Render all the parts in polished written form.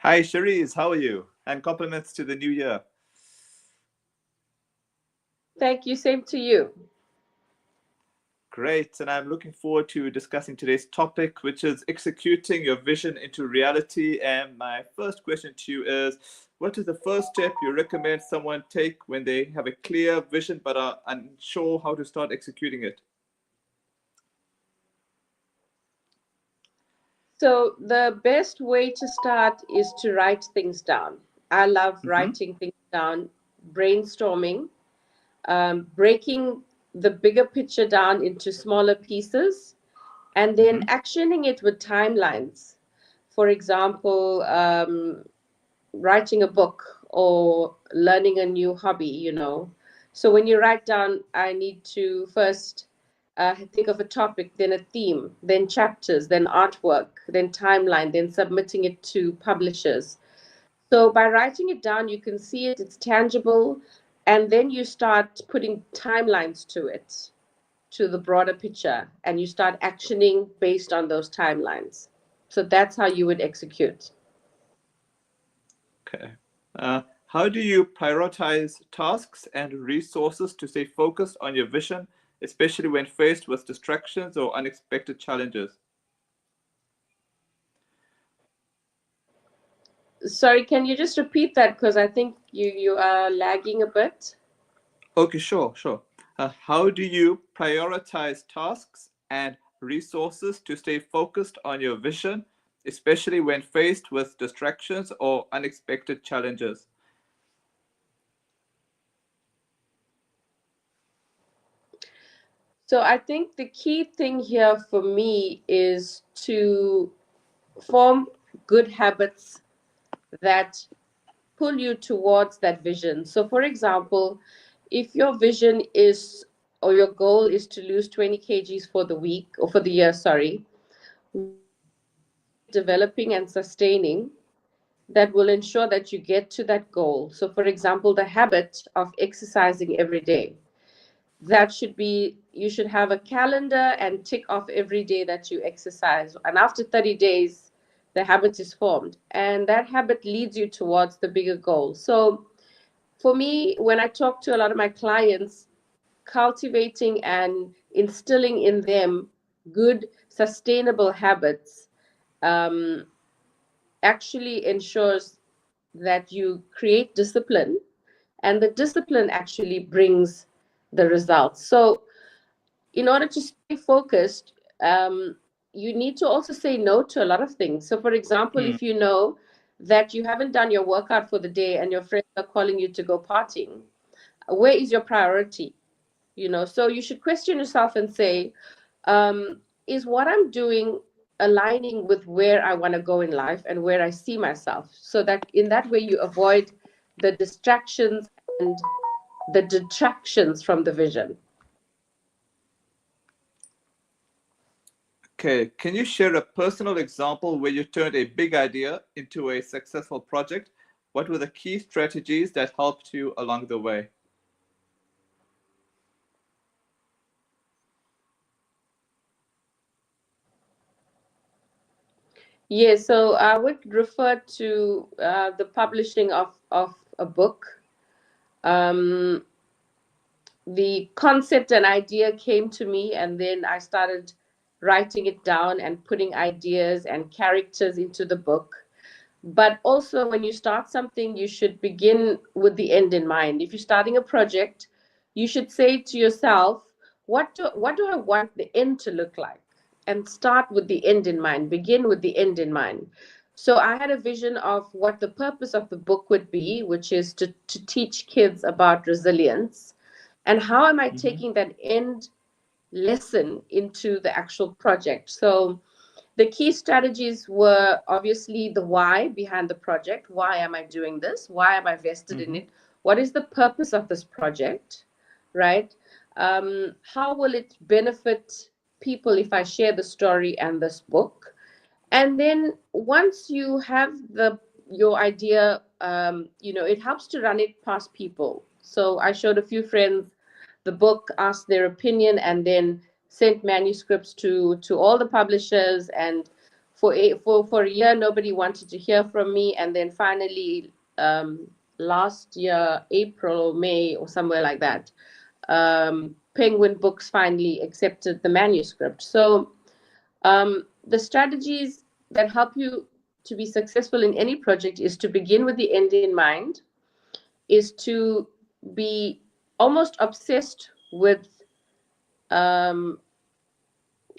Hi, Shareez. How are you? And compliments to the new year. Thank you. Same to you. Great. And I'm looking forward to discussing today's topic, which is executing your vision into reality. And my first question to you is, what is the first step you recommend someone take when they have a clear vision but are unsure how to start executing it? So, the best way to start is to write things down. I love Mm-hmm. writing things down, brainstorming, breaking the bigger picture down into smaller pieces, and then Mm-hmm. actioning it with timelines. For example, writing a book or learning a new hobby. So when you write down, I need to first think of a topic, then a theme, then chapters, then artwork, then timeline, then submitting it to publishers. So by writing it down, you can see it, it's tangible, and then you start putting timelines to it, to the broader picture, and you start actioning based on those timelines. So that's how you would execute. Okay. How do you prioritize tasks and resources to stay focused on your vision, especially when faced with distractions or unexpected challenges? Sorry, can you just repeat that? Because I think you are lagging a bit. Okay, sure. How do you prioritize tasks and resources to stay focused on your vision, especially when faced with distractions or unexpected challenges? So I think the key thing here for me is to form good habits that pull you towards that vision. So, for example, if your vision is or your goal is to lose 20 kgs for the week or for the year, sorry, developing and sustaining that will ensure that you get to that goal. So, for example, the habit of exercising every day. That should be, you should have a calendar and tick off every day that you exercise. And after 30 days, the habit is formed. And that habit leads you towards the bigger goal. So, for me, when I talk to a lot of my clients, cultivating and instilling in them good, sustainable habits um, actually ensures that you create discipline, and the discipline actually brings the results. So, in order to stay focused, you need to also say no to a lot of things. So, for example, Hmm. if you know that you haven't done your workout for the day and your friends are calling you to go partying, where is your priority? So you should question yourself and say, is what I'm doing aligning with where I want to go in life and where I see myself? So that in that way you avoid the distractions and the detractions from the vision. Okay, can you share a personal example where you turned a big idea into a successful project? What were the key strategies that helped you along the way? Yes, so I would refer to the publishing of a book. Um, the concept and idea came to me, and then I started writing it down and putting ideas and characters into the book. But also, when you start something, you should begin with the end in mind. If you're starting a project, you should say to yourself, what do I want the end to look like? And start with the end in mind, begin with the end in mind. So I had a vision of what the purpose of the book would be, which is to teach kids about resilience. And how am I Mhm. taking that end lesson into the actual project? So the key strategies were obviously the why behind the project. Why am I doing this? Why am I vested in Mhm. it? What is the purpose of this project? Right? How will it benefit people if I share the story and this book? And then once you have the your idea, it helps to run it past people. So I showed a few friends the book, asked their opinion, and then sent manuscripts to all the publishers. And For a year, nobody wanted to hear from me, and then finally, last year, April or May or somewhere like that, Penguin Books finally accepted the manuscript. So the strategies that help you to be successful in any project is to begin with the end in mind, is to be almost obsessed um,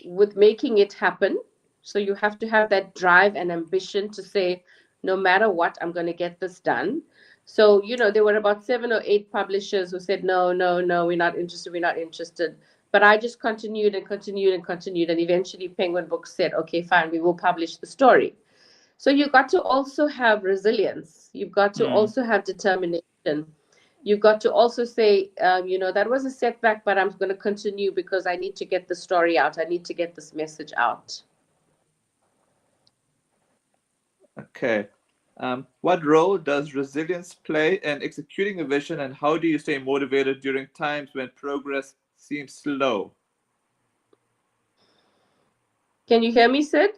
with making it happen. So you have to have that drive and ambition to say, no matter what, I'm going to get this done. So, there were about 7 or 8 publishers who said, no, no, no, we're not interested, we're not interested. But I just continued and continued and continued. And eventually Penguin Books said, okay, fine, we will publish the story. So you've got to also have resilience. You've got to also have determination. You've got to also say, that was a setback, but I'm going to continue because I need to get the story out. I need to get this message out. Okay. What role does resilience play in executing a vision, and how do you stay motivated during times when progress seems slow? Can you hear me, Sid?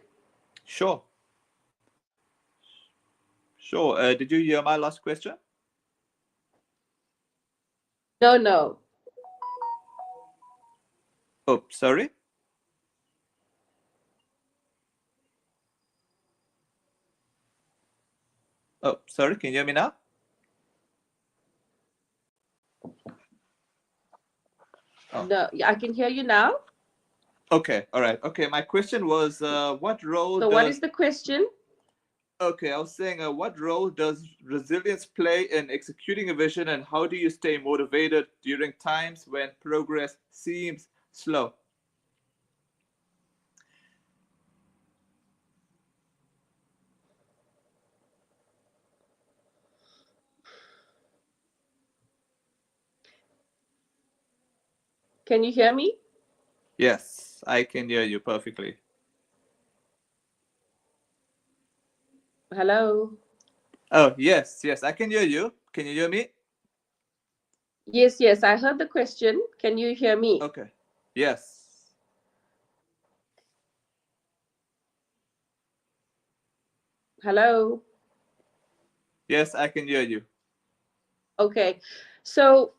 Sure. Sure. Did you hear my last question? No. Oh, sorry. Oh, sorry. Can you hear me now? Oh. No, I can hear you now. Okay. All right. Okay. My question was, what role So what is the question? Okay, I was saying, what role does resilience play in executing a vision, and how do you stay motivated during times when progress seems slow? Can you hear me? Yes, I can hear you perfectly. Hello? Oh, yes, I can hear you. Can you hear me? Yes, I heard the question. Can you hear me? Okay, yes. Hello? Yes, I can hear you. Okay, so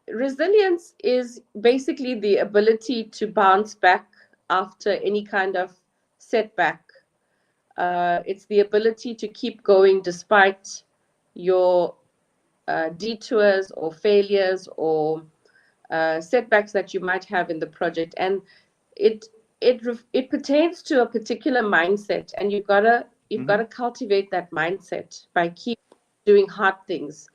resilience is basically the ability to bounce back after any kind of setback. It's the ability to keep going despite your detours or failures or setbacks that you might have in the project. And it pertains to a particular mindset, and you've got to cultivate that mindset by keep doing hard things.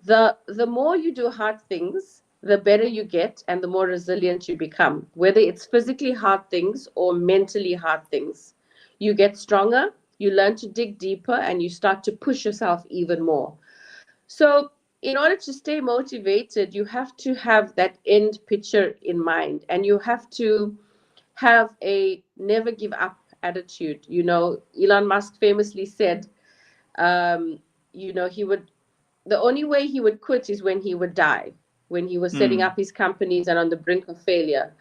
The more you do hard things, the better you get and the more resilient you become, whether it's physically hard things or mentally hard things. You get stronger, you learn to dig deeper, and you start to push yourself even more. So in order to stay motivated, you have to have that end picture in mind, and you have to have a never give up attitude. Elon Musk famously said, he would, the only way he would quit is when he would die, when he was setting up his companies and on the brink of failure.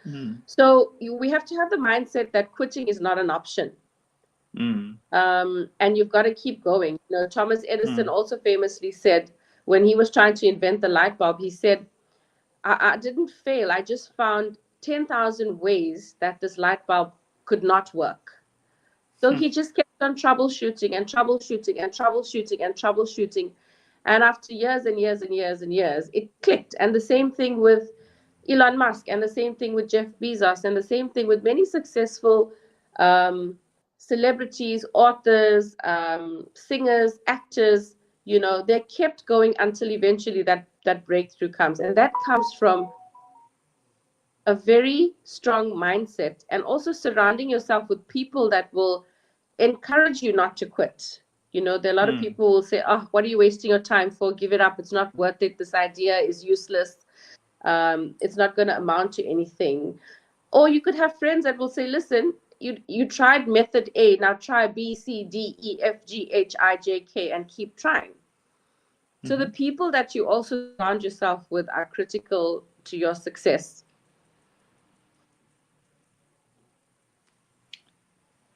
So we have to have the mindset that quitting is not an option. And you've got to keep going. Thomas Edison also famously said, when he was trying to invent the light bulb, he said, I didn't fail. I just found 10,000 ways that this light bulb could not work. So he just kept on troubleshooting and troubleshooting and troubleshooting and troubleshooting. And after years and years and years and years, it clicked. And the same thing with Elon Musk, and the same thing with Jeff Bezos, and the same thing with many successful celebrities, authors, singers, actors. They kept going until eventually that breakthrough comes. And that comes from a very strong mindset, and also surrounding yourself with people that will encourage you not to quit. There are a lot of people who will say, oh, what are you wasting your time for? Give it up. It's not worth it. This idea is useless. It's not going to amount to anything. Or you could have friends that will say, listen, you tried method A, now try B, C, D, E, F, G, H, I, J, K, and keep trying. So the people that you also surround yourself with are critical to your success.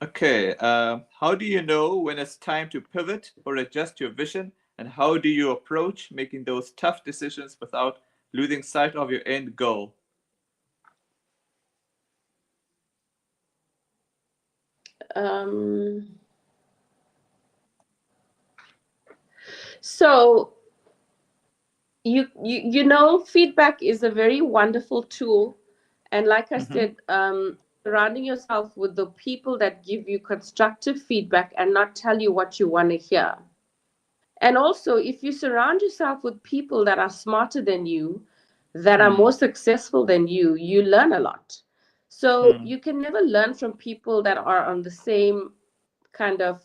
Okay. How do you know when it's time to pivot or adjust your vision? And how do you approach making those tough decisions without losing sight of your end goal? Um, so you know, feedback is a very wonderful tool, and like I Mm-hmm. said, surrounding yourself with the people that give you constructive feedback and not tell you what you want to hear. And also, if you surround yourself with people that are smarter than you, that are Mm. more successful than you learn a lot. So Mm. you can never learn from people that are on the same kind of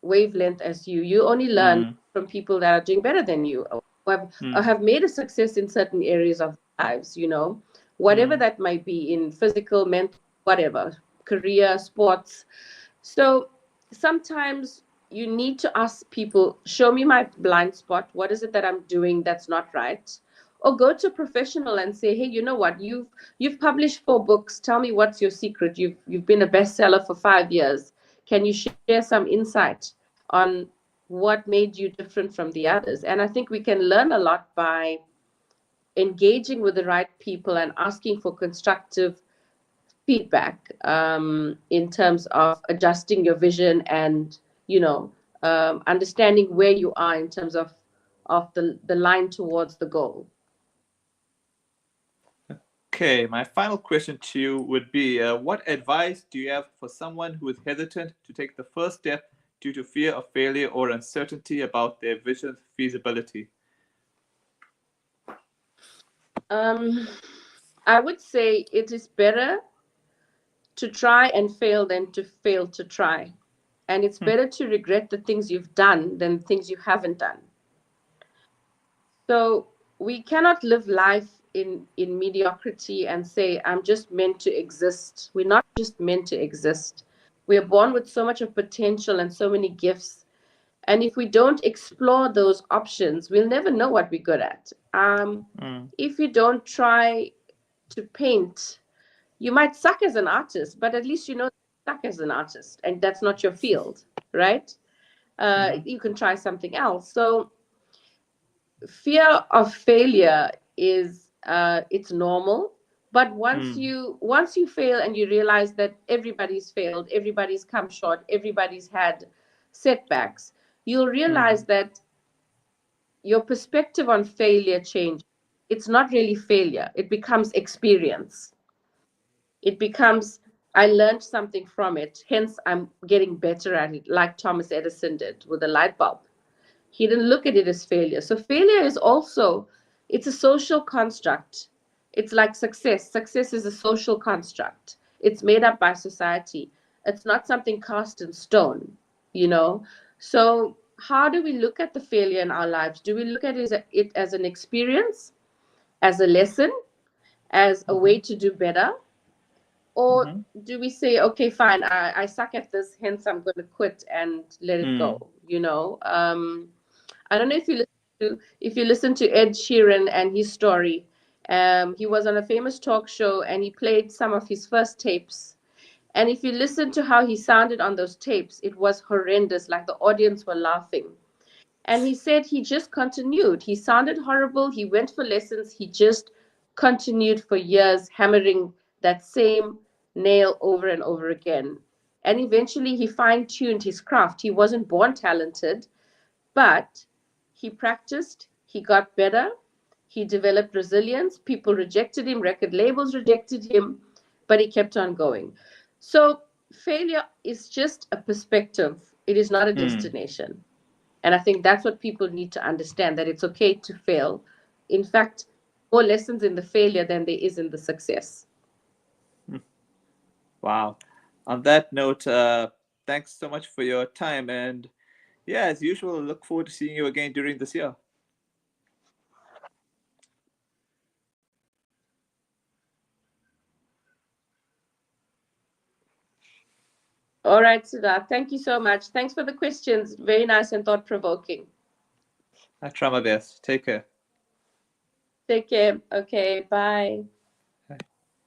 wavelength as you. You only learn Mm. from people that are doing better than you, or Mm. have made a success in certain areas of their lives, you know, whatever Mm. that might be, in physical, mental, whatever, career, sports. So sometimes you need to ask people, show me my blind spot. What is it that I'm doing that's not right? Or go to a professional and say, hey, you know what? You've published 4 books. Tell me what's your secret. You've been a bestseller for 5 years. Can you share some insight on what made you different from the others? And I think we can learn a lot by engaging with the right people and asking for constructive feedback, in terms of adjusting your vision and, you know, understanding where you are in terms of the line towards the goal. Okay, my final question to you would be what advice do you have for someone who is hesitant to take the first step due to fear of failure or uncertainty about their vision's feasibility? um, I would say it is better to try and fail than to fail to try, and it's Hmm. better to regret the things you've done than things you haven't done. So we cannot live life in mediocrity and say, I'm just meant to exist. We're not just meant to exist. We are born with so much of potential and so many gifts. And if we don't explore those options, we'll never know what we're good at. Mm. If you don't try to paint, you might suck as an artist, but at least you know you suck as an artist, and that's not your field, right? Mm-hmm. You can try something else. So fear of failure is, it's normal, but Mm. once you fail and you realize that everybody's failed, everybody's come short, everybody's had setbacks, you'll Mm. realize that your perspective on failure changes. It's not really failure, it becomes experience. It becomes, I learned something from it, hence I'm getting better at it, like Thomas Edison did with the light bulb. He didn't look at it as failure. So failure is also, it's a social construct. It's like success. Success is a social construct. It's made up by society. It's not something cast in stone, you know. So how do we look at the failure in our lives? Do we look at it as an experience, as a lesson, as a Mm-hmm. way to do better? Or Mm-hmm. do we say, okay, fine, I suck at this, hence I'm going to quit and let it Mm. go, you know? I don't know if you listen to Ed Sheeran and his story. He was on a famous talk show and he played some of his first tapes. And if you listen to how he sounded on those tapes, it was horrendous. Like the audience were laughing. And he said he just continued. He sounded horrible. He went for lessons. He just continued for years, hammering that same nail over and over again. And eventually he fine tuned his craft. He wasn't born talented, but he practiced, he got better, he developed resilience. People rejected him, record labels rejected him, but he kept on going. So failure is just a perspective, it is not a Mm. destination. And I think that's what people need to understand, that it's okay to fail. In fact, more lessons in the failure than there is in the success. Mm. Wow. On that note, thanks so much for your time. And yeah, as usual, look forward to seeing you again during this year. All right, Siddharth, thank you so much. Thanks for the questions. Very nice and thought provoking. I try my best. Take care. Take care. Okay, bye.